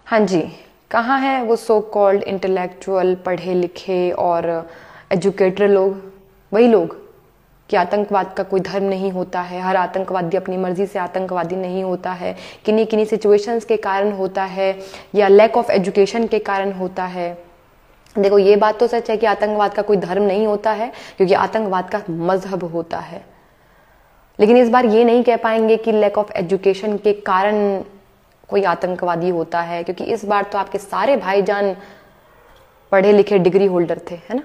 हाँ जी, कहाँ है वो सो कॉल्ड इंटेलेक्चुअल, पढ़े लिखे और एजुकेटेड लोग, वही लोग कि आतंकवाद का कोई धर्म नहीं होता है, हर आतंकवादी अपनी मर्जी से आतंकवादी नहीं होता है, किन्हीं किन्हीं सिचुएशंस के कारण होता है या लैक ऑफ एजुकेशन के कारण होता है। देखो, ये बात तो सच है कि आतंकवाद का कोई धर्म नहीं होता है, क्योंकि आतंकवाद का मजहब होता है। लेकिन इस बार ये नहीं कह पाएंगे कि लैक ऑफ एजुकेशन के कारण कोई आतंकवादी होता है, क्योंकि इस बार तो आपके सारे भाईजान पढ़े लिखे डिग्री होल्डर थे, है ना।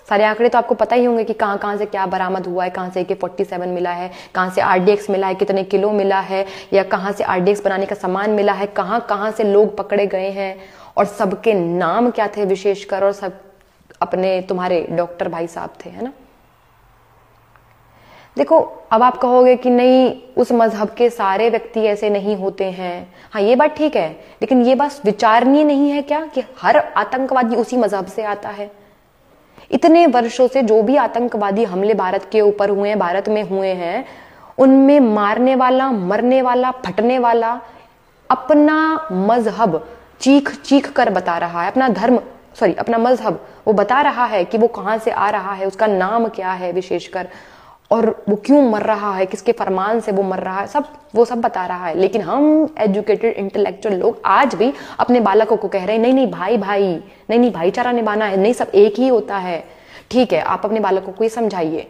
सारे आंकड़े तो आपको पता ही होंगे कि कहाँ कहाँ से क्या बरामद हुआ है, कहाँ से AK-47 मिला है, कहाँ से RDX मिला है, कितने किलो मिला है, या कहाँ से RDX बनाने का सामान मिला है, कहाँ कहाँ से लोग पकड़े गए हैं, और सबके नाम क्या थे विशेषकर, और सब अपने तुम्हारे डॉक्टर भाई साहब थे, है ना। देखो, अब आप कहोगे कि नहीं, उस मजहब के सारे व्यक्ति ऐसे नहीं होते हैं। हाँ, ये बात ठीक है, लेकिन ये बात विचारणीय नहीं है क्या कि हर आतंकवादी उसी मजहब से आता है। इतने वर्षों से जो भी आतंकवादी हमले भारत के ऊपर हुए हैं, भारत में हुए हैं, उनमें मारने वाला, मरने वाला, फटने वाला अपना मजहब चीख चीख कर बता रहा है, अपना धर्म अपना मजहब वो बता रहा है कि वो कहां से आ रहा है, उसका नाम क्या है विशेषकर, और वो क्यों मर रहा है, किसके फरमान से वो मर रहा है, वो सब बता रहा है। लेकिन हम एजुकेटेड इंटेलेक्चुअल लोग आज भी अपने बालकों को कह रहे हैं नहीं नहीं भाई भाई, नहीं नहीं भाईचारा निभाना है, नहीं सब एक ही होता है। ठीक है, आप अपने बालकों को ये समझाइए,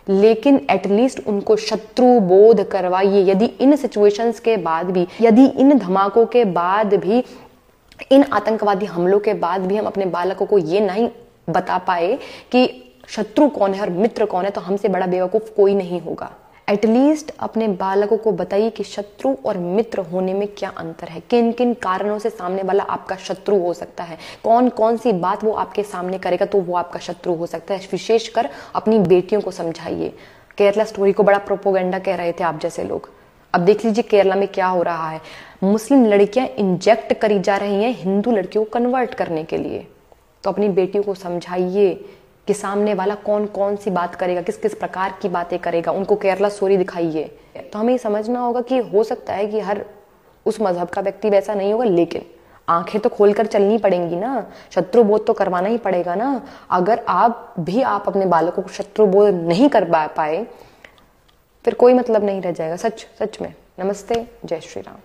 लेकिन एटलीस्ट उनको शत्रु बोध करवाइए। यदि इन सिचुएशंस के बाद भी, यदि इन धमाकों के बाद भी, इन आतंकवादी हमलों के बाद भी हम अपने बालकों को ये नहीं बता पाए कि शत्रु कौन है और मित्र कौन है, तो हमसे बड़ा बेवकूफ कोई नहीं होगा। एटलीस्ट अपने बालकों को बताइए कि शत्रु और मित्र होने में क्या अंतर है, किन किन कारणों से सामने वाला आपका शत्रु हो सकता है, कौन कौन सी बात वो आपके सामने करेगा तो वो आपका शत्रु हो सकता है। विशेषकर अपनी बेटियों को समझाइए। केरला स्टोरी को बड़ा प्रोपोगेंडा कह रहे थे आप जैसे लोग, अब देख लीजिए केरला में क्या हो रहा है। मुस्लिम लड़कियां इंजेक्ट करी जा रही हैं हिंदू लड़कियों को कन्वर्ट करने के लिए। तो अपनी बेटियों को समझाइए कि सामने वाला कौन कौन सी बात करेगा, किस किस प्रकार की बातें करेगा, उनको केरला स्टोरी दिखाइए। तो हमें समझना होगा कि हो सकता है कि हर उस मजहब का व्यक्ति वैसा नहीं होगा, लेकिन आंखें तो खोलकर चलनी पड़ेंगी ना, शत्रु बोध तो करवाना ही पड़ेगा ना। अगर आप अपने बालकों को शत्रु बोध नहीं कर पाए, फिर कोई मतलब नहीं रह जाएगा। सच में। नमस्ते, जय श्री राम।